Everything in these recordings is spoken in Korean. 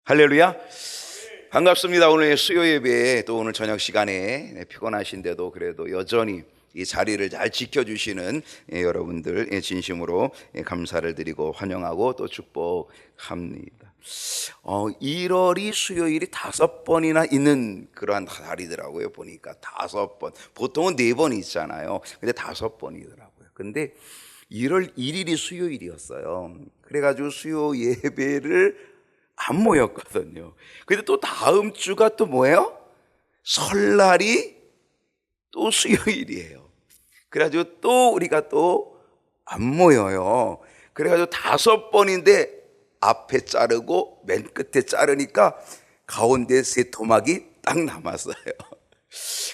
할렐루야. 반갑습니다. 오늘 수요 예배 또 오늘 저녁 시간에 피곤하신데도 그래도 여전히 이 자리를 잘 지켜주시는 여러분들 진심으로 감사를 드리고 환영하고 또 축복합니다. 1월이 수요일이 5번이나 있는 그러한 달이더라고요. 보니까 5번. 보통은 4번 있잖아요. 근데 5번이더라고요. 근데 1월 1일이 수요일이었어요. 그래가지고 수요 예배를 안 모였거든요. 근데 또 다음 주가 또 뭐예요? 설날이 또 수요일이에요. 그래가지고 또 우리가 또 안 모여요. 그래가지고 5번인데 앞에 자르고 맨 끝에 자르니까 가운데 3토막이 딱 남았어요.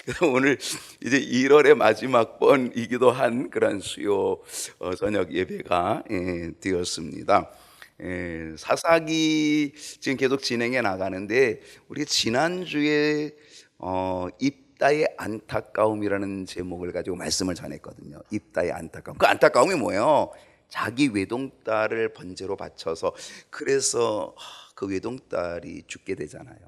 그래서 오늘 이제 1월의 마지막 번이기도 한 그런 수요 저녁 예배가 되었습니다. 사사기 지금 계속 진행해 나가는데 우리 지난주에 입다의 안타까움이라는 제목을 가지고 말씀을 전했거든요. 입다의 안타까움. 그 안타까움이 뭐예요? 자기 외동딸을 번제로 바쳐서 그래서 그 외동딸이 죽게 되잖아요.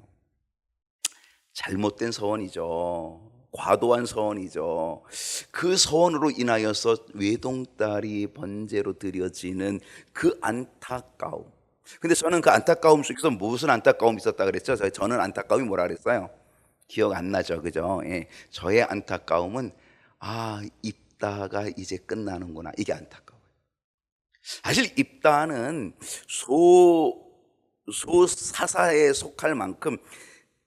잘못된 서원이죠. 과도한 서원이죠. 그 서원으로 인하여서 외동딸이 번제로 드려지는 그 안타까움. 근데 저는 그 안타까움 속에서 무슨 안타까움이 있었다 그랬죠? 저는 안타까움이 뭐라 그랬어요? 기억 안 나죠, 그죠? 예. 저의 안타까움은 입다가 이제 끝나는구나. 이게 안타까워요. 사실 입다는 소사사에 속할 만큼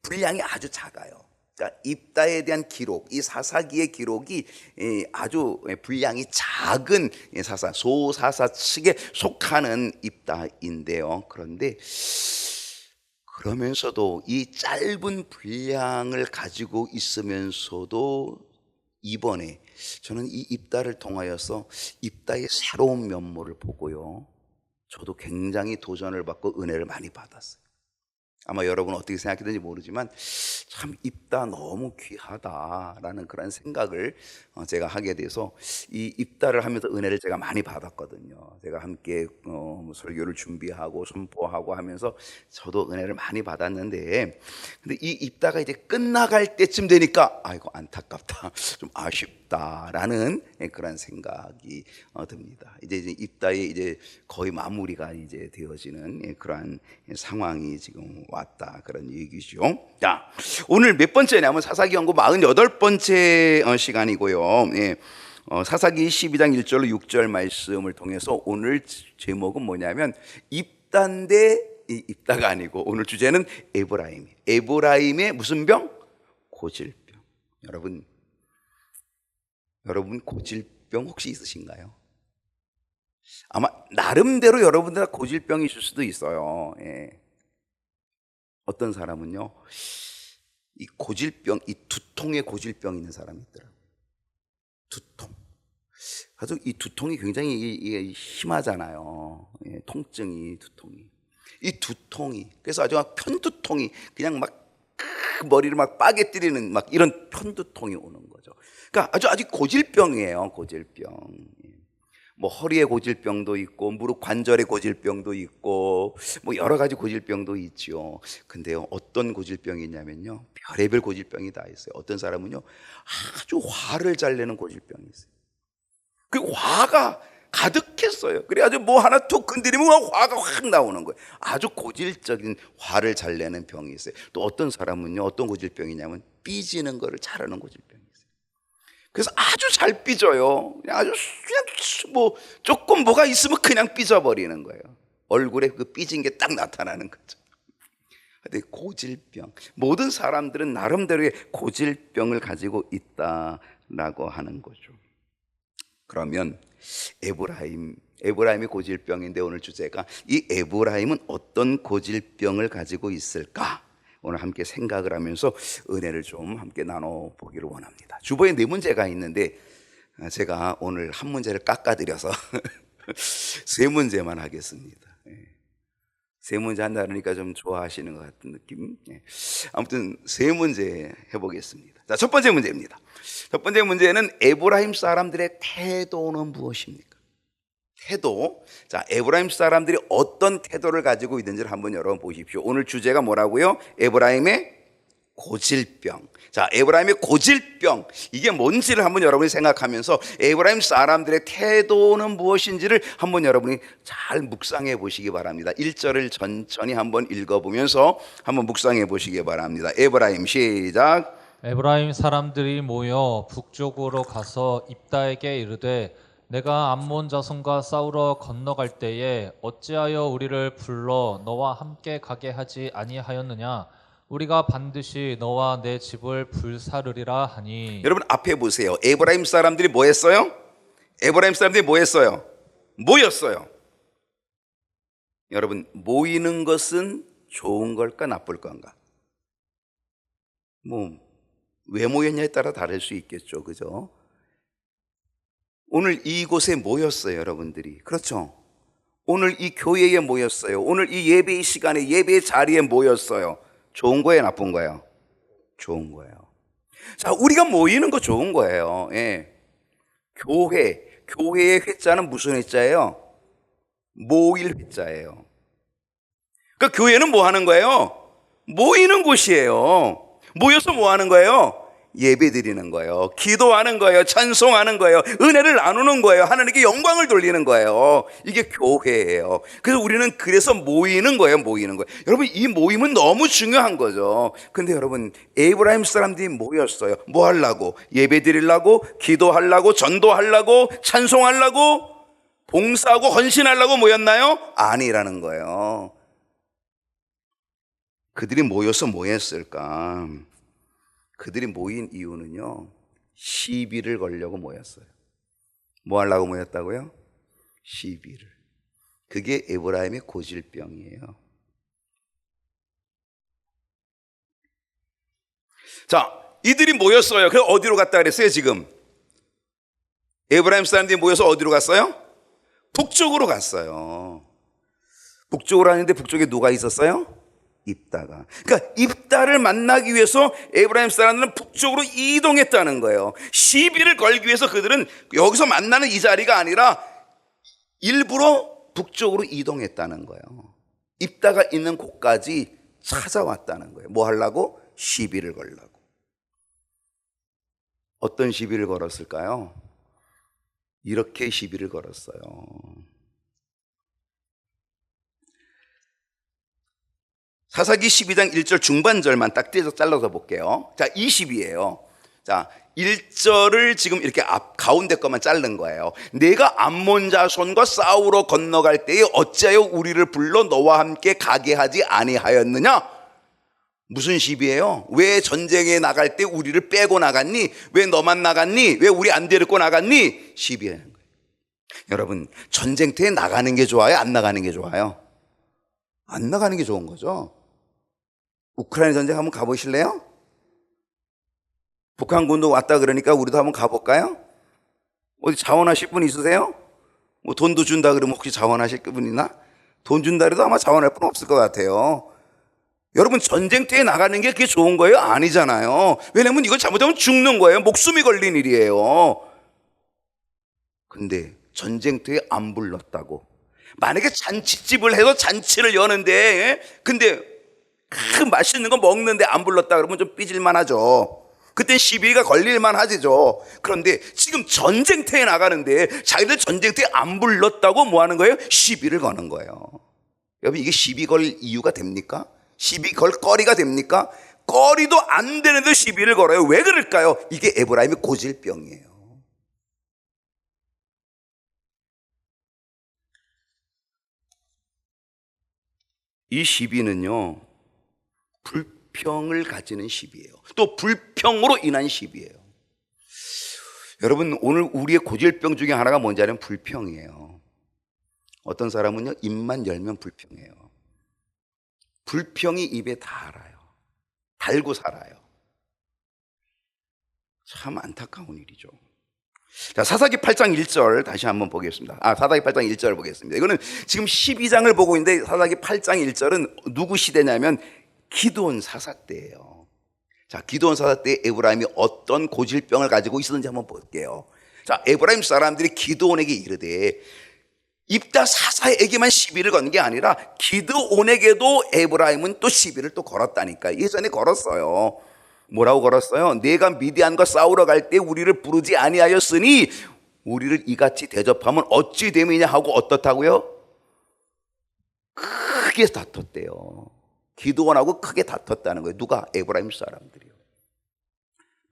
분량이 아주 작아요. 그러니까 입다에 대한 기록, 이 사사기의 기록이 아주 분량이 작은 소사사 측에 속하는 입다인데요. 그런데 그러면서도 이 짧은 분량을 가지고 있으면서도 이번에 저는 이 입다를 통하여서 입다의 새로운 면모를 보고요. 저도 굉장히 도전을 받고 은혜를 많이 받았어요. 아마 여러분 어떻게 생각하든지 모르지만 참 입다 너무 귀하다라는 그런 생각을 제가 하게 돼서 이 입다를 하면서 은혜를 제가 많이 받았거든요. 제가 함께 설교를 준비하고 선포하고 하면서 저도 은혜를 많이 받았는데, 근데 이 입다가 이제 끝나갈 때쯤 되니까 아이고 안타깝다, 좀 아쉽다라는 그런 생각이 듭니다. 이제 입다의 이제 거의 마무리가 이제 되어지는 그러한 상황이 지금 왔다 그런 얘기죠. 자, 오늘 몇 번째냐면 사사기 연구 48번째 시간이고요. 사사기 12장 1절로 6절 말씀을 통해서 오늘 제목은 뭐냐면 입다인데 입다가 아니고 오늘 주제는 에브라임의 무슨 병? 고질병. 여러분 고질병 혹시 있으신가요? 아마 나름대로 여러분들 고질병이 있을 수도 있어요. 어떤 사람은요, 이 고질병, 이 두통의 고질병 있는 사람이 있더라고요. 두통. 아주 이 두통이 굉장히 이게 심하잖아요. 통증이, 두통이. 이 두통이, 그래서 아주 막 편두통이 그냥 막 머리를 막 빠개뜨리는 막 이런 편두통이 오는 거죠. 그러니까 아주 고질병이에요, 고질병. 뭐 허리에 고질병도 있고 무릎 관절에 고질병도 있고 뭐 여러 가지 고질병도 있죠. 근데요, 어떤 고질병이 있냐면요, 별의별 고질병이 다 있어요. 어떤 사람은요 아주 화를 잘 내는 고질병이 있어요. 그 화가 가득했어요. 그래 아주 뭐 하나 툭 건드리면 화가 확 나오는 거예요. 아주 고질적인 화를 잘 내는 병이 있어요. 또 어떤 사람은요, 어떤 고질병이냐면 삐지는 거를 잘하는 고질병이 있어요. 그래서 아주 잘 삐져요. 그냥 뭐 조금 뭐가 있으면 그냥 삐져버리는 거예요. 얼굴에 그 삐진 게 딱 나타나는 거죠. 근데 고질병, 모든 사람들은 나름대로의 고질병을 가지고 있다라고 하는 거죠. 그러면 에브라임이 고질병인데 오늘 주제가 이 에브라임은 어떤 고질병을 가지고 있을까? 오늘 함께 생각을 하면서 은혜를 좀 함께 나눠보기를 원합니다. 주보에 4문제가 있는데 제가 오늘 한 문제를 깎아드려서 3문제만 하겠습니다. 3문제 한다 그러니까 좀 좋아하시는 것 같은 느낌. 아무튼 3문제 해보겠습니다. 자, 첫 번째 문제입니다. 첫 번째 문제는 에브라임 사람들의 태도는 무엇입니까? 태도. 자, 에브라임 사람들이 어떤 태도를 가지고 있는지를 한번 여러분 보십시오. 오늘 주제가 뭐라고요? 에브라임의 고질병. 자, 에브라임의 고질병, 이게 뭔지를 한번 여러분이 생각하면서 에브라임 사람들의 태도는 무엇인지를 한번 여러분이 잘 묵상해 보시기 바랍니다. 1절을 천천히 한번 읽어보면서 한번 묵상해 보시기 바랍니다. 에브라임 시작. 에브라임 사람들이 모여 북쪽으로 가서 입다에게 이르되 내가 암몬 자손과 싸우러 건너갈 때에 어찌하여 우리를 불러 너와 함께 가게 하지 아니하였느냐? 우리가 반드시 너와 내 집을 불사르리라 하니. 여러분 앞에 보세요. 에브라임 사람들이 뭐 했어요? 에브라임 사람들이 뭐 했어요? 모였어요. 여러분, 모이는 것은 좋은 걸까 나쁠 건가? 왜 모였냐에 따라 다를 수 있겠죠. 그죠? 오늘 이곳에 모였어요, 여러분들이. 그렇죠? 오늘 이 교회에 모였어요. 오늘 이 예배의 시간에, 예배의 자리에 모였어요. 좋은 거예요, 나쁜 거예요? 좋은 거예요. 자, 우리가 모이는 거 좋은 거예요. 예. 교회의 회자는 무슨 회자예요? 모일 회자예요. 그러니까 교회는 뭐 하는 거예요? 모이는 곳이에요. 모여서 뭐 하는 거예요? 예배 드리는 거예요. 기도하는 거예요. 찬송하는 거예요. 은혜를 나누는 거예요. 하나님께 영광을 돌리는 거예요. 이게 교회예요. 그래서 우리는 그래서 모이는 거예요. 모이는 거예요. 여러분, 이 모임은 너무 중요한 거죠. 근데 여러분, 에브라임 사람들이 모였어요. 뭐 하려고? 예배 드리려고? 기도하려고? 전도하려고? 찬송하려고? 봉사하고 헌신하려고 모였나요? 아니라는 거예요. 그들이 모여서 뭐 했을까? 그들이 모인 이유는요, 시비를 걸려고 모였어요. 뭐 하려고 모였다고요? 시비를. 그게 에브라임의 고질병이에요. 자, 이들이 모였어요. 그래서 어디로 갔다 그랬어요, 지금? 에브라임 사람들이 모여서 어디로 갔어요? 북쪽으로 갔어요. 북쪽으로 하는데 북쪽에 누가 있었어요? 입다가. 그러니까 입다를 만나기 위해서 에브라임 사람들은 북쪽으로 이동했다는 거예요. 시비를 걸기 위해서 그들은 여기서 만나는 이 자리가 아니라 일부러 북쪽으로 이동했다는 거예요. 입다가 있는 곳까지 찾아왔다는 거예요. 뭐 하려고? 시비를 걸려고. 어떤 시비를 걸었을까요? 이렇게 시비를 걸었어요. 사사기 12장 1절 중반절만 딱 떼서 잘라서 볼게요. 자, 20이에요. 자, 1절을 지금 이렇게 가운데 것만 자른 거예요. 내가 암몬 자손과 싸우러 건너갈 때에 어찌하여 우리를 불러 너와 함께 가게 하지 아니하였느냐? 무슨 시비예요? 왜 전쟁에 나갈 때 우리를 빼고 나갔니? 왜 너만 나갔니? 왜 우리 안 데리고 나갔니? 시비하는 거예요. 여러분, 전쟁터에 나가는 게 좋아요? 안 나가는 게 좋아요? 안 나가는 게 좋은 거죠. 우크라이나 전쟁 한번 가보실래요? 북한군도 왔다 그러니까 우리도 한번 가볼까요? 어디 자원하실 분 있으세요? 뭐 돈도 준다 그러면 혹시 자원하실 분 있나? 돈 준다 그래도 아마 자원할 분 없을 것 같아요. 여러분, 전쟁터에 나가는 게 그게 좋은 거예요? 아니잖아요. 왜냐면 이걸 잘못하면 죽는 거예요. 목숨이 걸린 일이에요. 근데 전쟁터에 안 불렀다고, 만약에 잔치집을 해서 잔치를 여는데 근데 그 맛있는 거 먹는데 안 불렀다 그러면 좀 삐질만 하죠. 그땐 시비가 걸릴만 하죠. 그런데 지금 전쟁터에 나가는데 자기들 전쟁터에 안 불렀다고 뭐 하는 거예요? 시비를 거는 거예요. 여러분, 이게 시비 걸 이유가 됩니까? 시비 걸 거리가 됩니까? 거리도 안 되는데 시비를 걸어요. 왜 그럴까요? 이게 에브라임의 고질병이에요. 이 시비는요, 불평을 가지는 시비예요. 또 불평으로 인한 시비예요. 여러분, 오늘 우리의 고질병 중에 하나가 뭔지 아냐면 불평이에요. 어떤 사람은요, 입만 열면 불평해요. 불평이 입에 다 알아요. 달고 살아요. 참 안타까운 일이죠. 자, 사사기 8장 1절 다시 한번 보겠습니다. 사사기 8장 1절 보겠습니다. 이거는 지금 12장을 보고 있는데 사사기 8장 1절은 누구 시대냐면 기드온 사사 때예요. 자, 기드온 사사 때 에브라임이 어떤 고질병을 가지고 있었는지 한번 볼게요. 자, 에브라임 사람들이 기드온에게 이르되 입다 사사에게만 시비를 건 게 아니라 기드온에게도 에브라임은 또 시비를 또 걸었다니까. 예전에 걸었어요. 뭐라고 걸었어요? 내가 미디안과 싸우러 갈 때 우리를 부르지 아니하였으니 우리를 이같이 대접하면 어찌 됨이냐 하고 어떻다고요? 크게 다퉜대요. 기드온하고 크게 다퉜다는 거예요. 누가? 에브라임 사람들이요.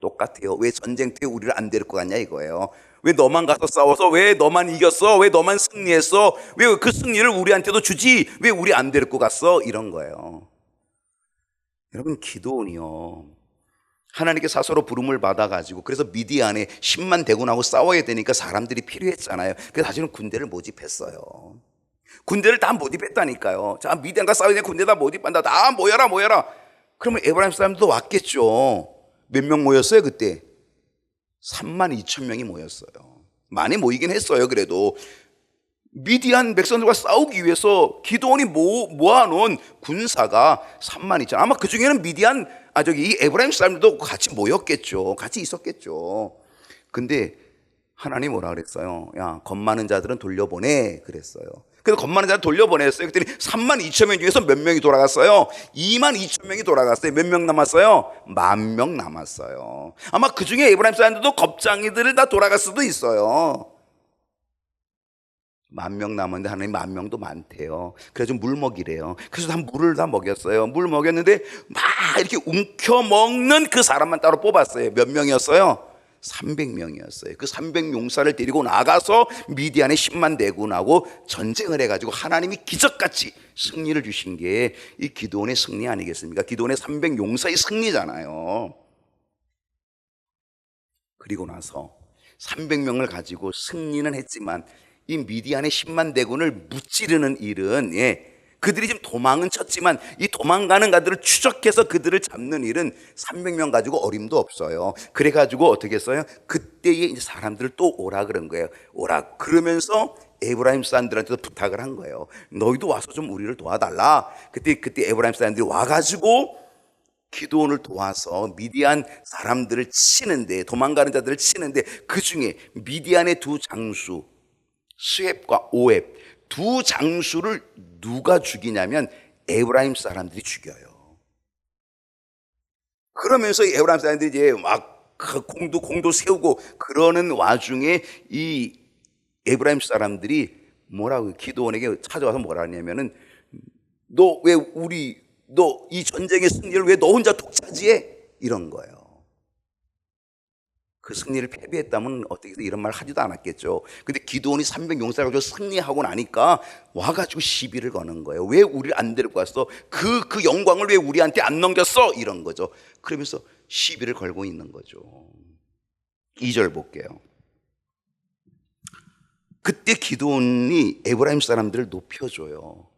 똑같아요. 왜 전쟁터에 우리를 안 데리고 갔냐 이거예요. 왜 너만 가서 싸워서 왜 너만 이겼어? 왜 너만 승리했어? 왜 그 승리를 우리한테도 주지? 왜 우리 안 데리고 갔어? 이런 거예요. 여러분, 기드온이요, 하나님께 사서로 부름을 받아가지고 그래서 미디안에 10만 대군하고 싸워야 되니까 사람들이 필요했잖아요. 그래서 사실은 군대를 모집했어요. 군대를 다 모집했다니까요. 자, 미디안과 싸워야 되는 군대 다 모집한다. 다 모여라. 그러면 에브라임 사람들도 왔겠죠. 몇 명 모였어요 그때? 3만 2천 명이 모였어요. 많이 모이긴 했어요. 그래도 미디안 백성들과 싸우기 위해서 기드온이 모아놓은 군사가 3만 2천. 아마 그 중에는 이 에브라임 사람들도 같이 모였겠죠. 같이 있었겠죠. 근데 하나님 뭐라 그랬어요? 야, 겁 많은 자들은 돌려보내 그랬어요. 그래서 겁 많은 자들 돌려보냈어요. 그랬더니 3만 2천 명 중에서 몇 명이 돌아갔어요? 2만 2천 명이 돌아갔어요. 몇 명 남았어요? 10,000명 남았어요. 아마 그 중에 에브라임 사람들도 겁장이들을 다 돌아갈 수도 있어요. 10,000명 남았는데 하나님 10,000명도 많대요. 그래서 물 먹이래요. 그래서 다 물을 다 먹였어요. 물 먹였는데 막 이렇게 움켜먹는 그 사람만 따로 뽑았어요. 몇 명이었어요? 300명이었어요. 그 300용사를 데리고 나가서 미디안의 10만 대군하고 전쟁을 해가지고 하나님이 기적같이 승리를 주신 게 이 기드온의 승리 아니겠습니까? 기드온의 300용사의 승리잖아요. 그리고 나서 300명을 가지고 승리는 했지만 이 미디안의 10만 대군을 무찌르는 일은, 그들이 지금 도망은 쳤지만 이 도망가는 가들을 추적해서 그들을 잡는 일은 300명 가지고 어림도 없어요. 그래가지고 어떻게 했어요? 그때에 이제 사람들을 또 오라 그런 거예요. 오라 그러면서 에브라임 사람들한테도 부탁을 한 거예요. 너희도 와서 좀 우리를 도와달라. 그때 에브라임 사람들이 와가지고 기드온을 도와서 미디안 사람들을 치는데, 도망가는 자들을 치는데, 그 중에 미디안의 두 장수 스엡과 오엡 두 장수를 누가 죽이냐면 에브라임 사람들이 죽여요. 그러면서 에브라임 사람들이 이제 막 공도 세우고 그러는 와중에 이 에브라임 사람들이 뭐라고 기드온에게 찾아와서 뭐라 하냐면은 너 이 전쟁의 승리를 왜 너 혼자 독차지해? 이런 거예요. 그 승리를 패배했다면 어떻게 해서 이런 말 하지도 않았겠죠. 근데 기드온이 300용사를 가지고 승리하고 나니까 와가지고 시비를 거는 거예요. 왜 우리를 안 데리고 왔어? 그 영광을 왜 우리한테 안 넘겼어? 이런 거죠. 그러면서 시비를 걸고 있는 거죠. 2절 볼게요. 그때 기드온이 에브라임 사람들을 높여줘요.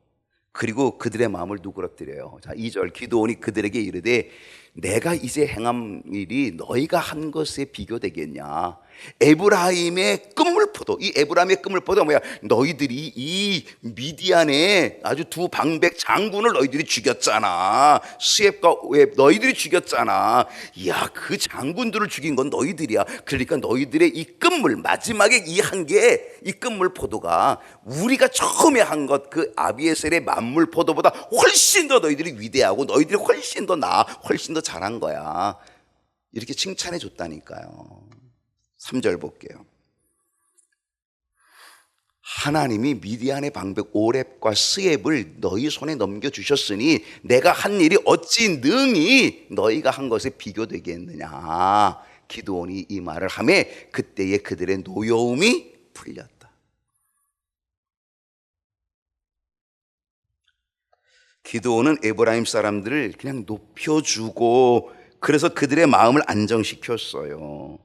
그리고 그들의 마음을 누그러뜨려요. 자, 2절 기드온이 그들에게 이르되 내가 이제 행한 일이 너희가 한 것에 비교되겠냐? 에브라임의 끝물포도, 이 에브라임의 끝물포도가 뭐야? 너희들이 이 미디안의 아주 두 방백 장군을 너희들이 죽였잖아. 스엡과 오엡 너희들이 죽였잖아. 이야, 그 장군들을 죽인 건 너희들이야. 그러니까 너희들의 이 끝물, 마지막에 이 한 개, 이 끝물포도가 우리가 처음에 한 것 그 아비에셀의 만물포도보다 훨씬 더 너희들이 위대하고 너희들이 훨씬 더 나아, 훨씬 더 잘한 거야. 이렇게 칭찬해 줬다니까요. 3절 볼게요. 하나님이 미디안의 방백 오렙과 스엡을 너희 손에 넘겨주셨으니 내가 한 일이 어찌 능히 너희가 한 것에 비교되겠느냐. 기드온이 이 말을 하매 그때에 그들의 노여움이 풀렸다. 기드온은 에브라임 사람들을 그냥 높여주고 그래서 그들의 마음을 안정시켰어요.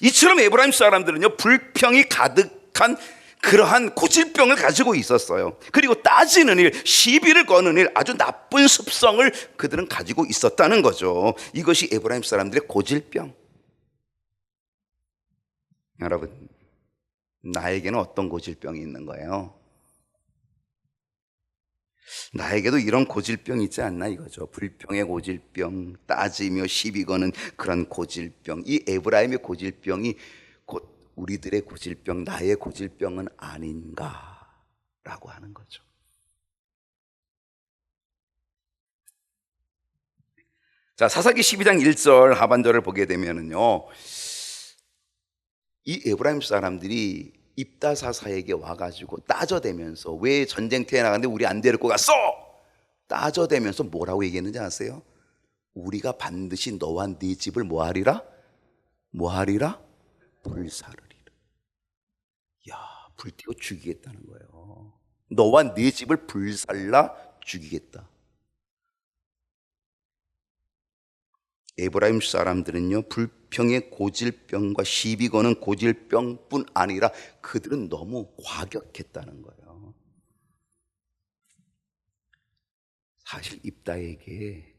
이처럼 에브라임 사람들은요, 불평이 가득한 그러한 고질병을 가지고 있었어요. 그리고 따지는 일, 시비를 거는 일, 아주 나쁜 습성을 그들은 가지고 있었다는 거죠. 이것이 에브라임 사람들의 고질병. 여러분, 나에게는 어떤 고질병이 있는 거예요? 나에게도 이런 고질병이 있지 않나 이거죠. 불평의 고질병, 따지며 시비 거는 그런 고질병. 이 에브라임의 고질병이 곧 우리들의 고질병, 나의 고질병은 아닌가 라고 하는 거죠. 자, 사사기 12장 1절 하반절을 보게 되면은요, 이 에브라임 사람들이 입다사사에게 와가지고 따져대면서 왜 전쟁터에 나갔는데 우리 안 데리고 갔어? 따져대면서 뭐라고 얘기했는지 아세요? 우리가 반드시 너와 네 집을 뭐하리라? 뭐하리라? 불사르리라. 야, 불태워 죽이겠다는 거예요. 너와 네 집을 불살라 죽이겠다. 에브라임 사람들은요, 불평의 고질병과 시비 거는 고질병뿐 아니라 그들은 너무 과격했다는 거예요. 사실 입다에게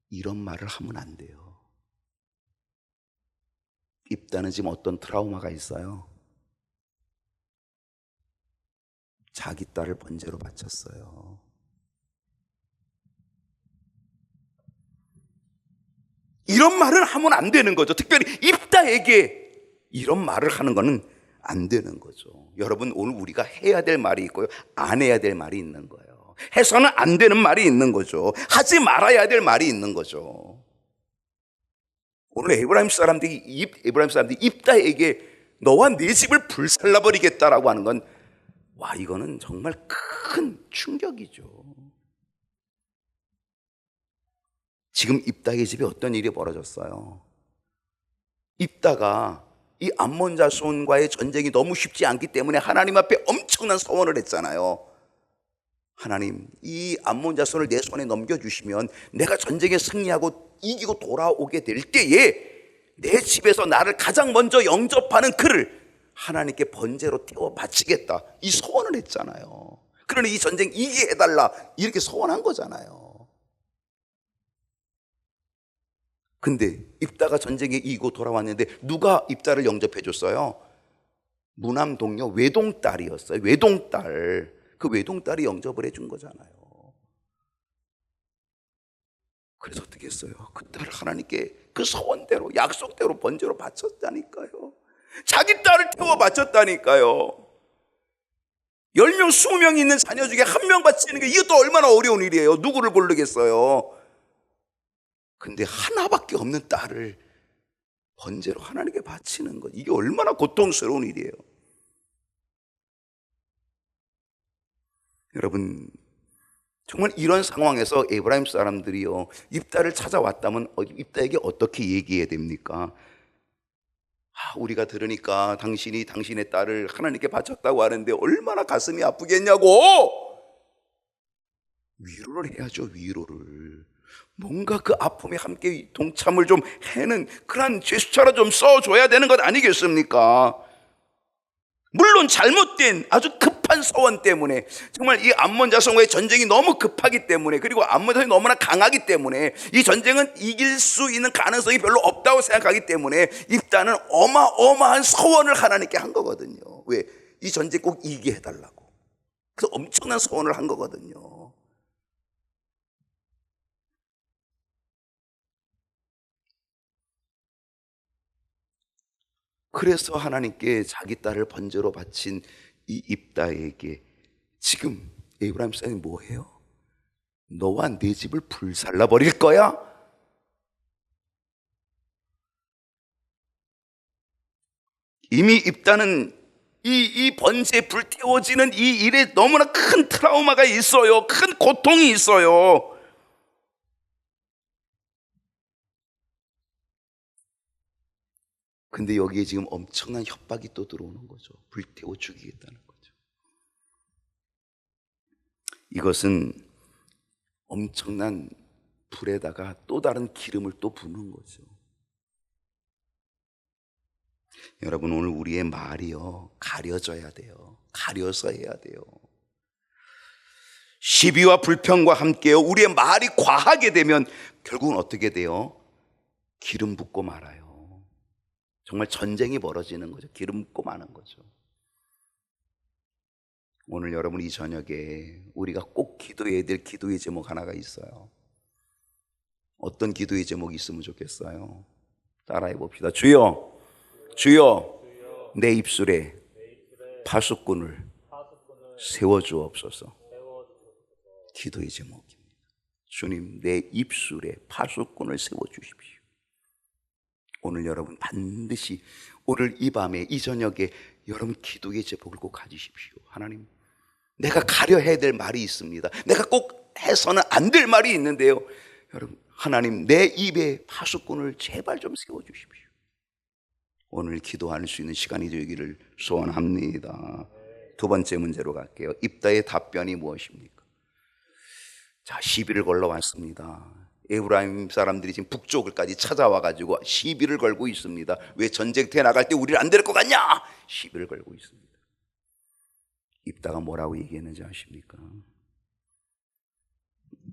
이런 말을 하면 안 돼요. 입다는 지금 어떤 트라우마가 있어요. 자기 딸을 번제로 바쳤어요. 이런 말을 하면 안 되는 거죠. 특별히 입다에게 이런 말을 하는 거는 안 되는 거죠. 여러분, 오늘 우리가 해야 될 말이 있고요, 안 해야 될 말이 있는 거예요. 해서는 안 되는 말이 있는 거죠. 하지 말아야 될 말이 있는 거죠. 오늘 에브라임 사람들이 입다에게 너와 네 집을 불살라버리겠다라고 하는 건, 와, 이거는 정말 큰 충격이죠. 지금 입다의 집에 어떤 일이 벌어졌어요? 입다가 이 암몬 자손과의 전쟁이 너무 쉽지 않기 때문에 하나님 앞에 엄청난 서원을 했잖아요. 하나님, 이 암몬 자손을 내 손에 넘겨주시면 내가 전쟁에 승리하고 이기고 돌아오게 될 때에 내 집에서 나를 가장 먼저 영접하는 그를 하나님께 번제로 태워 바치겠다, 이 서원을 했잖아요. 그러니 이 전쟁 이기게 해달라, 이렇게 서원한 거잖아요. 근데 입다가 전쟁에 이기고 돌아왔는데 누가 입다를 영접해 줬어요? 무남 동료 외동딸이었어요. 외동딸. 그 외동딸이 영접을 해준 거잖아요. 그래서 어떻게 했어요? 그 딸을 하나님께 그 서원대로, 약속대로 번제로 바쳤다니까요. 자기 딸을 태워 바쳤다니까요. 10명, 20명 있는 자녀 중에 한 명 바치는 게 이것도 얼마나 어려운 일이에요. 누구를 고르겠어요? 근데 하나밖에 없는 딸을 번제로 하나님께 바치는 것, 이게 얼마나 고통스러운 일이에요. 여러분, 정말 이런 상황에서 에브라임 사람들이요, 입다를 찾아왔다면 입다에게 어떻게 얘기해야 됩니까? 우리가 들으니까 당신이 당신의 딸을 하나님께 바쳤다고 하는데 얼마나 가슴이 아프겠냐고! 위로를 해야죠, 위로를. 뭔가 그 아픔에 함께 동참을 좀 해는 그런 제스처를 좀 써줘야 되는 것 아니겠습니까? 물론 잘못된 아주 급한 서원 때문에, 정말 이 암몬 자손과의 전쟁이 너무 급하기 때문에, 그리고 암몬 자손이 너무나 강하기 때문에 이 전쟁은 이길 수 있는 가능성이 별로 없다고 생각하기 때문에 입다는 어마어마한 서원을 하나님께 한 거거든요. 왜? 이 전쟁 꼭 이기게 해달라고. 그래서 엄청난 서원을 한 거거든요. 그래서 하나님께 자기 딸을 번제로 바친 이 입다에게 지금 에브라임 사람이 뭐해요? 너와 네 집을 불살라 버릴 거야? 이미 입다는 이 번제에 불태워지는 이 일에 너무나 큰 트라우마가 있어요. 큰 고통이 있어요. 근데 여기에 지금 엄청난 협박이 또 들어오는 거죠. 불태워 죽이겠다는 거죠. 이것은 엄청난 불에다가 또 다른 기름을 또 부는 거죠. 여러분, 오늘 우리의 말이요, 가려져야 돼요. 가려서 해야 돼요. 시비와 불평과 함께요, 우리의 말이 과하게 되면 결국은 어떻게 돼요? 기름 붓고 말아요. 정말 전쟁이 벌어지는 거죠. 기름 붓고 마는 거죠. 오늘 여러분, 이 저녁에 우리가 꼭 기도해야 될 기도의 제목 하나가 있어요. 어떤 기도의 제목이 있으면 좋겠어요? 따라해 봅시다. 주여, 내 입술에 파수꾼을 세워주옵소서. 기도의 제목입니다. 주님, 내 입술에 파수꾼을 세워주십시오. 오늘 여러분 반드시 오늘 이 밤에 이 저녁에 여러분 기도의 제목을 꼭 가지십시오. 하나님, 내가 가려 해야 될 말이 있습니다. 내가 꼭 해서는 안 될 말이 있는데요. 여러분, 하나님, 내 입에 파수꾼을 제발 좀 세워주십시오. 오늘 기도할 수 있는 시간이 되기를 소원합니다. 두 번째 문제로 갈게요. 입다의 답변이 무엇입니까? 자, 시비를 걸러 왔습니다. 에브라임 사람들이 지금 북쪽을까지 찾아와가지고 시비를 걸고 있습니다. 왜 전쟁터에 나갈 때 우리를 안 데릴 것 같냐? 시비를 걸고 있습니다. 입다가 뭐라고 얘기했는지 아십니까?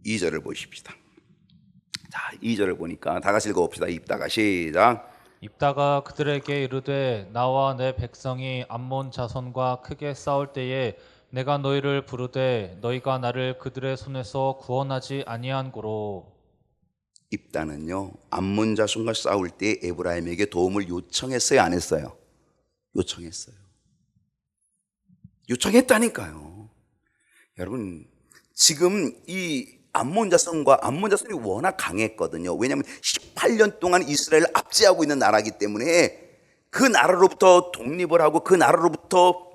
2절을 보십시다. 자, 2절을 보니까 다 같이 읽어봅시다. 입다가 시작. 입다가 그들에게 이르되 나와 내 백성이 암몬 자손과 크게 싸울 때에 내가 너희를 부르되 너희가 나를 그들의 손에서 구원하지 아니한 고로. 입다는요, 암몬 자손과 싸울 때 에브라임에게 도움을 요청했어요, 안 했어요? 요청했어요. 요청했다니까요. 여러분, 지금 이 암몬 자손이 워낙 강했거든요. 왜냐하면 18년 동안 이스라엘을 압제하고 있는 나라이기 때문에 그 나라로부터 독립을 하고 그 나라로부터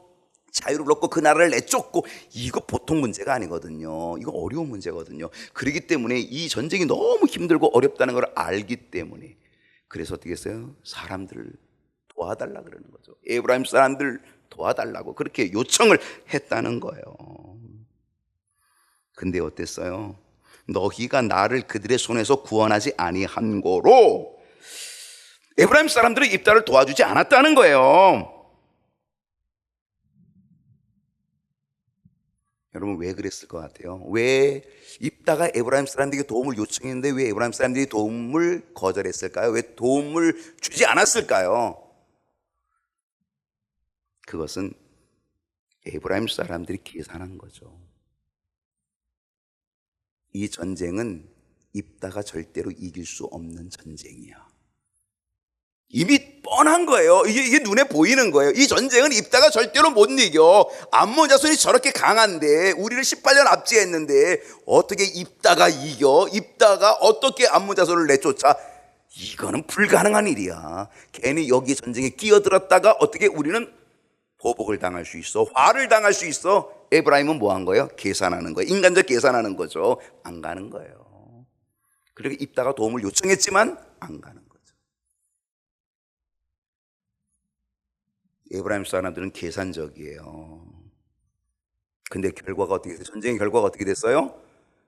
자유를 얻고 그 나라를 내쫓고, 이거 보통 문제가 아니거든요. 이거 어려운 문제거든요. 그렇기 때문에 이 전쟁이 너무 힘들고 어렵다는 걸 알기 때문에, 그래서 어떻게 했어요? 사람들을 도와달라 그러는 거죠. 에브라임 사람들 도와달라고 그렇게 요청을 했다는 거예요. 근데 어땠어요? 너희가 나를 그들의 손에서 구원하지 아니한 고로. 에브라임 사람들은 입다를 도와주지 않았다는 거예요. 여러분, 왜 그랬을 것 같아요? 왜 입다가 에브라임 사람들에게 도움을 요청했는데 왜 에브라임 사람들이 도움을 거절했을까요? 왜 도움을 주지 않았을까요? 그것은 에브라임 사람들이 계산한 거죠. 이 전쟁은 입다가 절대로 이길 수 없는 전쟁이야. 이미 뻔한 거예요. 이게 눈에 보이는 거예요. 이 전쟁은 입다가 절대로 못 이겨. 암몬 자손이 저렇게 강한데, 우리를 18년 압제했는데 어떻게 입다가 이겨? 입다가 어떻게 암몬 자손을 내쫓아? 이거는 불가능한 일이야. 괜히 여기 전쟁에 끼어들었다가 어떻게 우리는 보복을 당할 수 있어, 화를 당할 수 있어. 에브라임은 뭐 한 거예요? 계산하는 거예요. 인간적 계산하는 거죠. 안 가는 거예요. 그리고 입다가 도움을 요청했지만 안 가는 거죠. 에브라임 사람들은 계산적이에요. 근데 결과가 어떻게 됐어요? 전쟁의 결과가 어떻게 됐어요?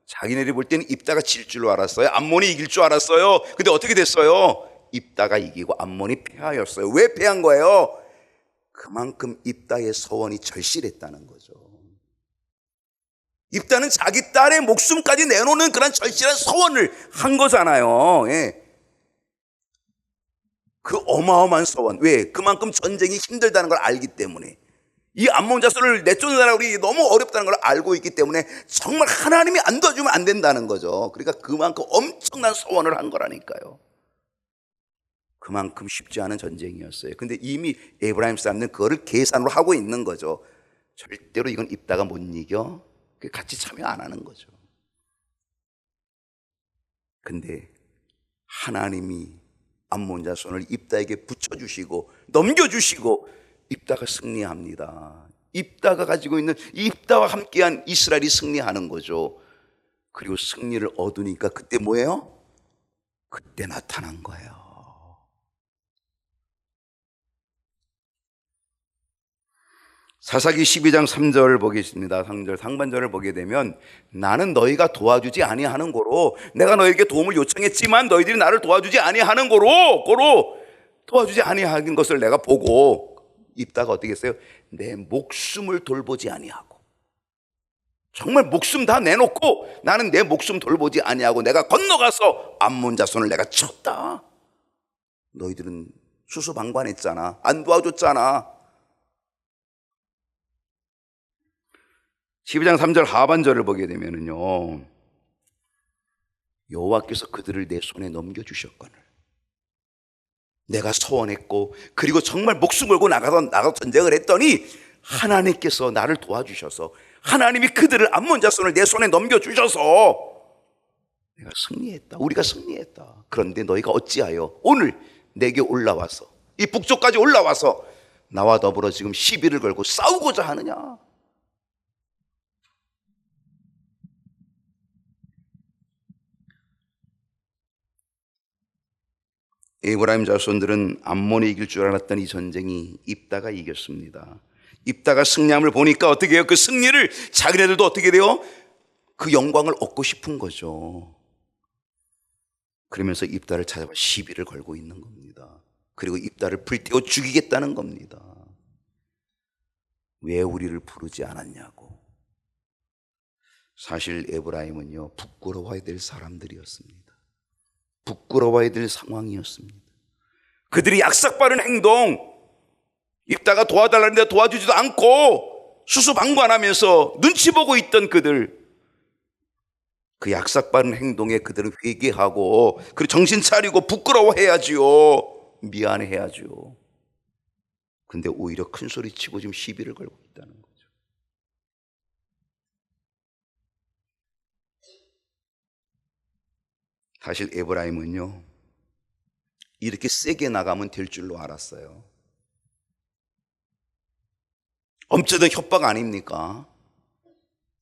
자기네들이 볼 때는 입다가 질 줄 알았어요. 암몬이 이길 줄 알았어요. 근데 어떻게 됐어요? 입다가 이기고 암몬이 패하였어요. 왜 패한 거예요? 그만큼 입다의 서원이 절실했다는 거죠. 입다는 자기 딸의 목숨까지 내놓는 그런 절실한 서원을 한 거잖아요. 예. 그 어마어마한 서원. 왜? 그만큼 전쟁이 힘들다는 걸 알기 때문에. 이 암몬 자손을 내쫓느라 우리 너무 어렵다는 걸 알고 있기 때문에 정말 하나님이 안 도와주면 안 된다는 거죠. 그러니까 그만큼 엄청난 서원을 한 거라니까요. 그만큼 쉽지 않은 전쟁이었어요. 근데 이미 에브라임 사람들은 그거를 계산으로 하고 있는 거죠. 절대로 이건 입다가 못 이겨. 같이 참여 안 하는 거죠. 근데 하나님이 암몬 자손을 입다에게 붙여주시고 넘겨주시고 입다가 승리합니다. 입다가 가지고 있는, 입다와 함께한 이스라엘이 승리하는 거죠. 그리고 승리를 얻으니까 그때 뭐예요? 그때 나타난 거예요. 사사기 12장 3절 보겠습니다. 3절 상반절을 보게 되면, 나는 너희가 도와주지 아니하는 고로, 내가 너희에게 도움을 요청했지만 너희들이 나를 도와주지 아니하는 고로 도와주지 아니하는 것을 내가 보고, 입다가 어떻게 했어요? 내 목숨을 돌보지 아니하고, 정말 목숨 다 내놓고 나는 내 목숨 돌보지 아니하고 내가 건너가서 암몬 자손을 내가 쳤다. 너희들은 수수방관했잖아. 안 도와줬잖아. 12장 3절 하반절을 보게 되면은요, 여호와께서 그들을 내 손에 넘겨주셨거늘 내가 서원했고, 그리고 정말 목숨 걸고 나가서 전쟁을 했더니 하나님께서 나를 도와주셔서 하나님이 그들을 암몬 자손을 내 손에 넘겨주셔서 내가 승리했다. 우리가 승리했다. 그런데 너희가 어찌하여 오늘 내게 올라와서 이 북쪽까지 올라와서 나와 더불어 지금 시비를 걸고 싸우고자 하느냐? 에브라임 자손들은 암몬이 이길 줄 알았던 이 전쟁이 입다가 이겼습니다. 입다가 승리함을 보니까 어떻게 해요? 그 승리를 자기네들도 어떻게 돼요? 그 영광을 얻고 싶은 거죠. 그러면서 입다를 찾아와 시비를 걸고 있는 겁니다. 그리고 입다를 불태워 죽이겠다는 겁니다. 왜 우리를 부르지 않았냐고. 사실 에브라임은요, 부끄러워야 될 사람들이었습니다. 부끄러워야 될 상황이었습니다. 그들이 약삭빠른 행동, 입다가 도와달라는데 도와주지도 않고 수수방관하면서 눈치 보고 있던 그들, 그 약삭빠른 행동에 그들은 회개하고 그리고 정신 차리고 부끄러워해야지요. 미안해야지요. 근데 오히려 큰 소리 치고 지금 시비를 걸고 있다는 거죠. 사실 에브라임은요, 이렇게 세게 나가면 될 줄로 알았어요. 엄청난 협박 아닙니까?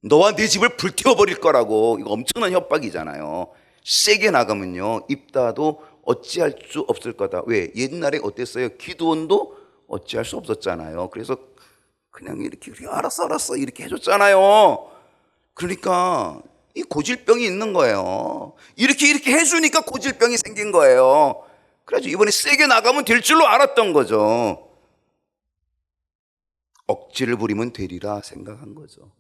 너와 네 집을 불태워버릴 거라고. 이거 엄청난 협박이잖아요. 세게 나가면요, 입다도 어찌할 수 없을 거다. 왜? 옛날에 어땠어요? 기드온도 어찌할 수 없었잖아요. 그래서 그냥 이렇게 알았어 이렇게 해줬잖아요. 그러니까 이 고질병이 있는 거예요. 이렇게 해주니까 고질병이 생긴 거예요. 그래서 이번에 세게 나가면 될 줄로 알았던 거죠. 억지를 부리면 되리라 생각한 거죠.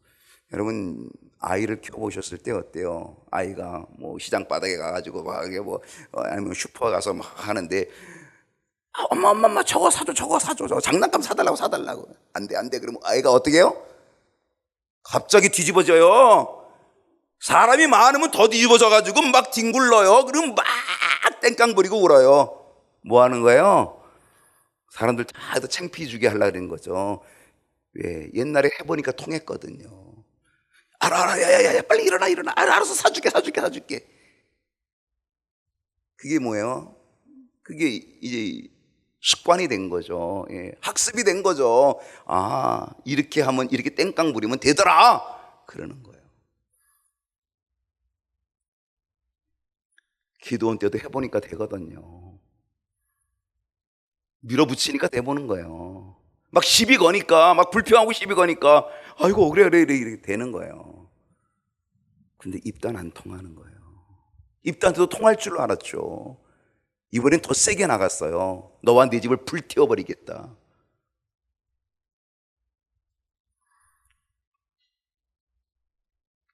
여러분, 아이를 키워보셨을 때 어때요? 아이가 뭐 시장 바닥에 가가지고 막 아니면 슈퍼 가서 막 하는데, 엄마 저거 사줘 저거 장난감 사달라고 안 돼. 그러면 아이가 어떻게 해요? 갑자기 뒤집어져요. 사람이 많으면 더 뒤집어져가지고 막 뒹굴러요. 그러면 막 땡깡 부리고 울어요. 뭐 하는 거예요? 사람들 다 창피 주게 하려고 그러는 거죠. 왜? 옛날에 해보니까 통했거든요. 알아, 야, 빨리 일어나. 알아서 사줄게. 그게 뭐예요? 그게 이제 습관이 된 거죠. 예, 학습이 된 거죠. 아, 이렇게 하면, 이렇게 땡깡 부리면 되더라. 그러는 거예요. 기도원 때도 해보니까 되거든요. 밀어붙이니까 돼보는 거예요. 막 시비 거니까, 막 불평하고 시비 거니까, 아이고, 그래, 이렇게 되는 거예요. 근데 입단 안 통하는 거예요. 입단도 통할 줄 알았죠. 이번엔 더 세게 나갔어요. 너와 네 집을 불태워버리겠다.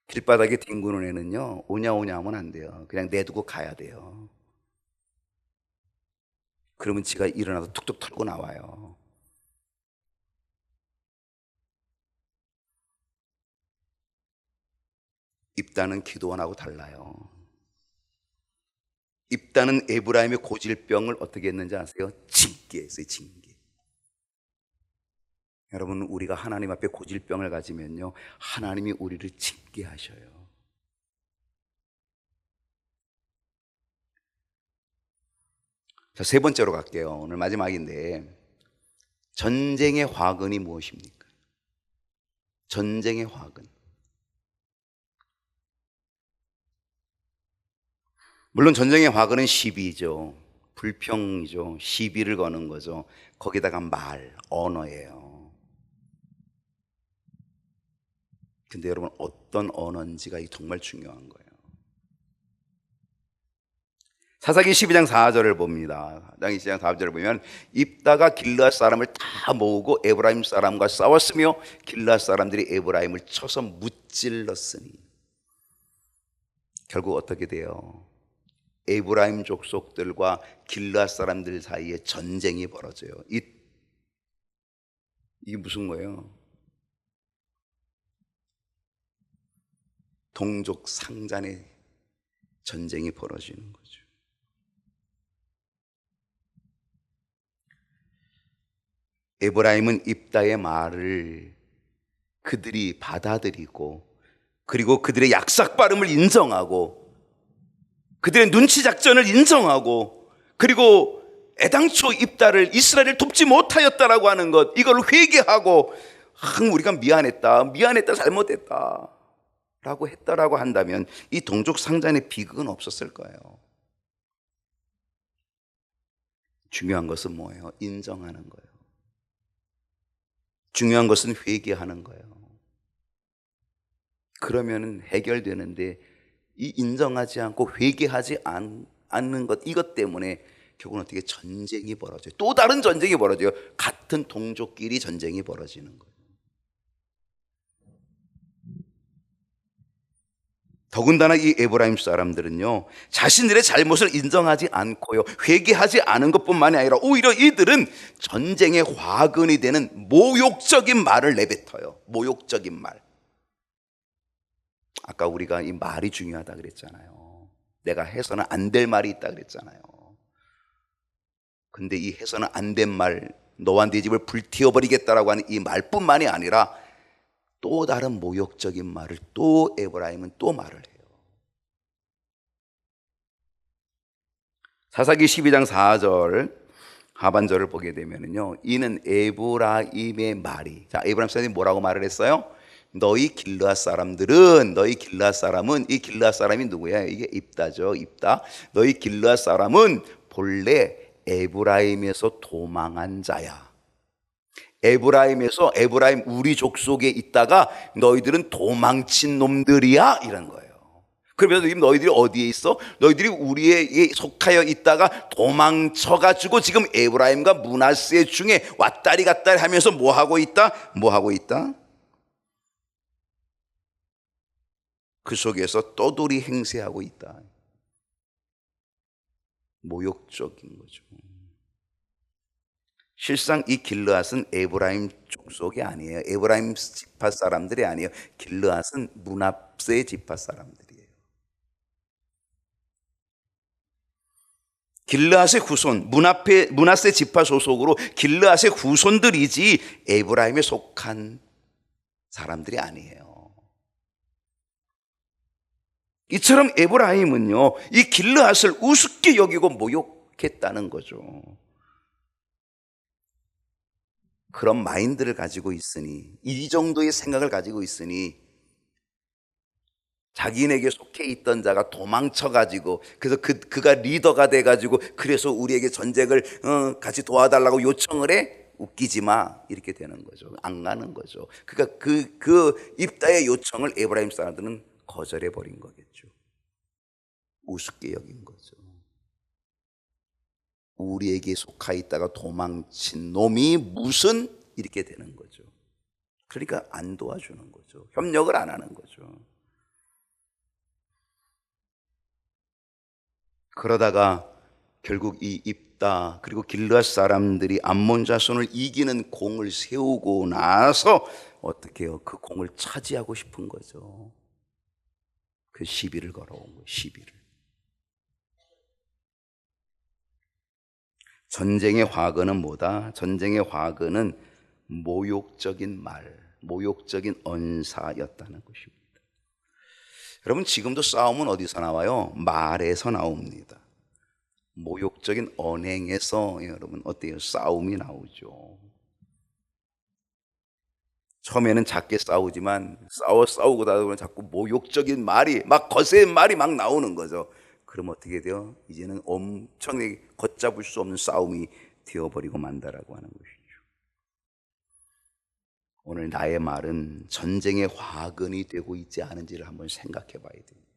길바닥에 뒹구는 애는요, 오냐 하면 안 돼요. 그냥 내두고 가야 돼요. 그러면 지가 일어나서 툭툭 털고 나와요. 입다는 기도원하고 달라요. 입다는 에브라임의 고질병을 어떻게 했는지 아세요? 징계했어요. 징계. 여러분, 우리가 하나님 앞에 고질병을 가지면요, 하나님이 우리를 징계하셔요. 자, 세 번째로 갈게요. 오늘 마지막인데, 전쟁의 화근이 무엇입니까? 전쟁의 화근. 물론 전쟁의 화근은 시비죠. 불평이죠. 시비를 거는 거죠. 거기다가 말, 언어예요. 근데 여러분, 어떤 언어인지가 정말 중요한 거예요. 사사기 12장 4절을 봅니다. 사사기 12장 4절을 보면, 입다가 길르앗 사람을 다 모으고 에브라임 사람과 싸웠으며 길르앗 사람들이 에브라임을 쳐서 무찔렀으니. 결국 어떻게 돼요? 에브라임 족속들과 길르앗 사람들 사이에 전쟁이 벌어져요. 이게 무슨 거예요? 동족 상잔의 전쟁이 벌어지는 거죠. 에브라임은 입다의 말을 그들이 받아들이고, 그리고 그들의 약삭 발음을 인정하고, 그들의 눈치 작전을 인정하고, 그리고 애당초 입다를 이스라엘을 돕지 못하였다라고 하는 것, 이걸 회개하고 우리가 미안했다 잘못했다 라고 했다라고 한다면 이 동족 상잔의 비극은 없었을 거예요. 중요한 것은 뭐예요? 인정하는 거예요. 중요한 것은 회개하는 거예요. 그러면 해결되는데, 이 인정하지 않고 회개하지 않는 것, 이것 때문에 결국은 어떻게 전쟁이 벌어져요. 또 다른 전쟁이 벌어져요. 같은 동족끼리 전쟁이 벌어지는 거예요. 더군다나 이 에브라임 사람들은요, 자신들의 잘못을 인정하지 않고요, 회개하지 않은 것뿐만이 아니라 오히려 이들은 전쟁의 화근이 되는 모욕적인 말을 내뱉어요. 모욕적인 말. 아까 우리가 이 말이 중요하다 그랬잖아요. 내가 해서는 안 될 말이 있다 그랬잖아요. 근데 이 해서는 안 된 말, 너와 네 집을 불태워버리겠다라고 하는 이 말뿐만이 아니라 또 다른 모욕적인 말을 또 에브라임은 또 말을 해요. 사사기 12장 4절 하반절을 보게 되면요, 이는 에브라임의 말이, 자, 에브라임 사람이 뭐라고 말을 했어요? 너희 길르앗 사람은, 이 길르앗 사람이 누구야? 이게 입다죠, 입다. 너희 길르앗 사람은 본래 에브라임에서 도망한 자야. 에브라임 우리 족속에 있다가 너희들은 도망친 놈들이야, 이런 거예요. 그러면서 지금 너희들이 어디에 있어? 너희들이 우리에 속하여 있다가 도망쳐가지고 지금 에브라임과 므낫세 중에 왔다리 갔다리 하면서 뭐 하고 있다? 그 속에서 떠돌이 행세하고 있다. 모욕적인 거죠. 실상 이 길르앗은 에브라임 족속이 아니에요. 에브라임 지파 사람들이 아니에요. 길르앗은 므낫세 지파 사람들이에요. 길르앗의 후손, 므낫세 지파 소속으로 길르앗의 후손들이지 에브라임에 속한 사람들이 아니에요. 이처럼 에브라임은요, 이 길르앗을 우습게 여기고 모욕했다는 거죠. 그런 마인드를 가지고 있으니, 이 정도의 생각을 가지고 있으니, 자기네에게 속해 있던 자가 도망쳐가지고, 그래서 그가 리더가 돼가지고, 그래서 우리에게 전쟁을 같이 도와달라고 요청을 해? 웃기지 마, 이렇게 되는 거죠. 안 가는 거죠. 그러니까 그 입다의 요청을 에브라임 사람들은 거절해 버린 거겠죠. 우습게 여긴 거죠. 우리에게 속하 있다가 도망친 놈이 무슨, 이렇게 되는 거죠. 그러니까 안 도와주는 거죠. 협력을 안 하는 거죠. 그러다가 결국 이 입다 그리고 길르앗 사람들이 암몬 자손을 이기는 공을 세우고 나서 어떻게 해요? 그 공을 차지하고 싶은 거죠. 그 시비를 걸어온 거예요. 시비를. 전쟁의 화근은 뭐다? 전쟁의 화근은 모욕적인 말, 모욕적인 언사였다는 것입니다. 여러분, 지금도 싸움은 어디서 나와요? 말에서 나옵니다. 모욕적인 언행에서 여러분 어때요? 싸움이 나오죠. 처음에는 작게 싸우지만 싸우고 나다 보면 자꾸 모욕적인 말이 막 거센 말이 막 나오는 거죠. 그럼 어떻게 돼요? 이제는 엄청나게 걷잡을 수 없는 싸움이 되어버리고 만다라고 하는 것이죠. 오늘 나의 말은 전쟁의 화근이 되고 있지 않은지를 한번 생각해 봐야 됩니다.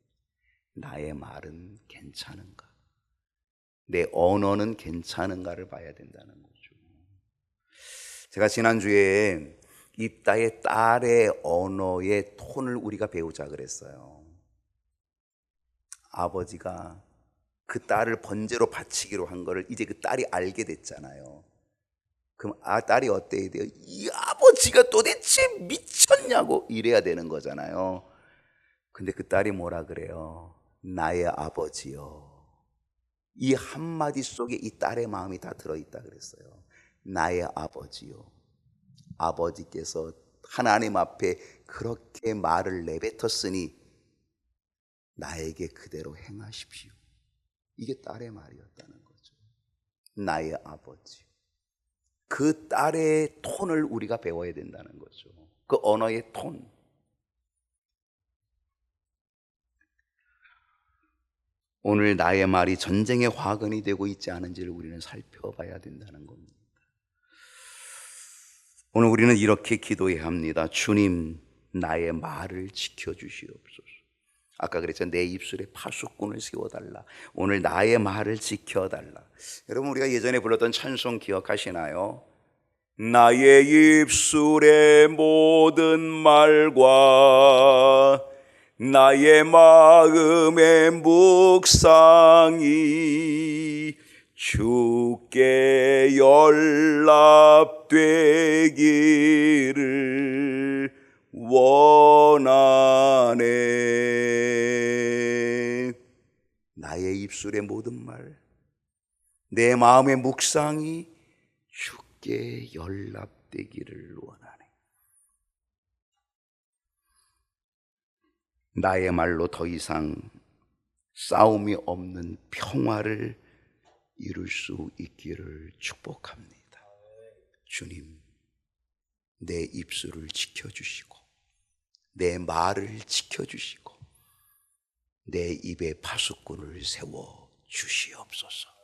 나의 말은 괜찮은가? 내 언어는 괜찮은가를 봐야 된다는 거죠. 제가 지난주에 입다의 딸의 언어의 톤을 우리가 배우자 그랬어요. 아버지가 그 딸을 번제로 바치기로 한 거를 이제 그 딸이 알게 됐잖아요. 그럼 딸이 어때야 돼요? 이 아버지가 도대체 미쳤냐고 이래야 되는 거잖아요. 근데 그 딸이 뭐라 그래요? 나의 아버지요. 이 한마디 속에 이 딸의 마음이 다 들어있다 그랬어요. 나의 아버지요. 아버지께서 하나님 앞에 그렇게 말을 내뱉었으니 나에게 그대로 행하십시오. 이게 딸의 말이었다는 거죠. 나의 아버지. 그 딸의 톤을 우리가 배워야 된다는 거죠. 그 언어의 톤. 오늘 나의 말이 전쟁의 화근이 되고 있지 않은지를 우리는 살펴봐야 된다는 겁니다. 오늘 우리는 이렇게 기도해야 합니다. 주님, 나의 말을 지켜주시옵소서. 아까 그랬죠. 내 입술에 파수꾼을 세워달라. 오늘 나의 말을 지켜달라. 여러분, 우리가 예전에 불렀던 찬송 기억하시나요? 나의 입술의 모든 말과 나의 마음의 묵상이 주께 연락되기를 원하네. 나의 입술의 모든 말, 내 마음의 묵상이 주께 연락되기를 원하네. 나의 말로 더 이상 싸움이 없는 평화를 이룰 수 있기를 축복합니다. 주님, 내 입술을 지켜주시고 내 말을 지켜주시고 내 입에 파수꾼을 세워 주시옵소서.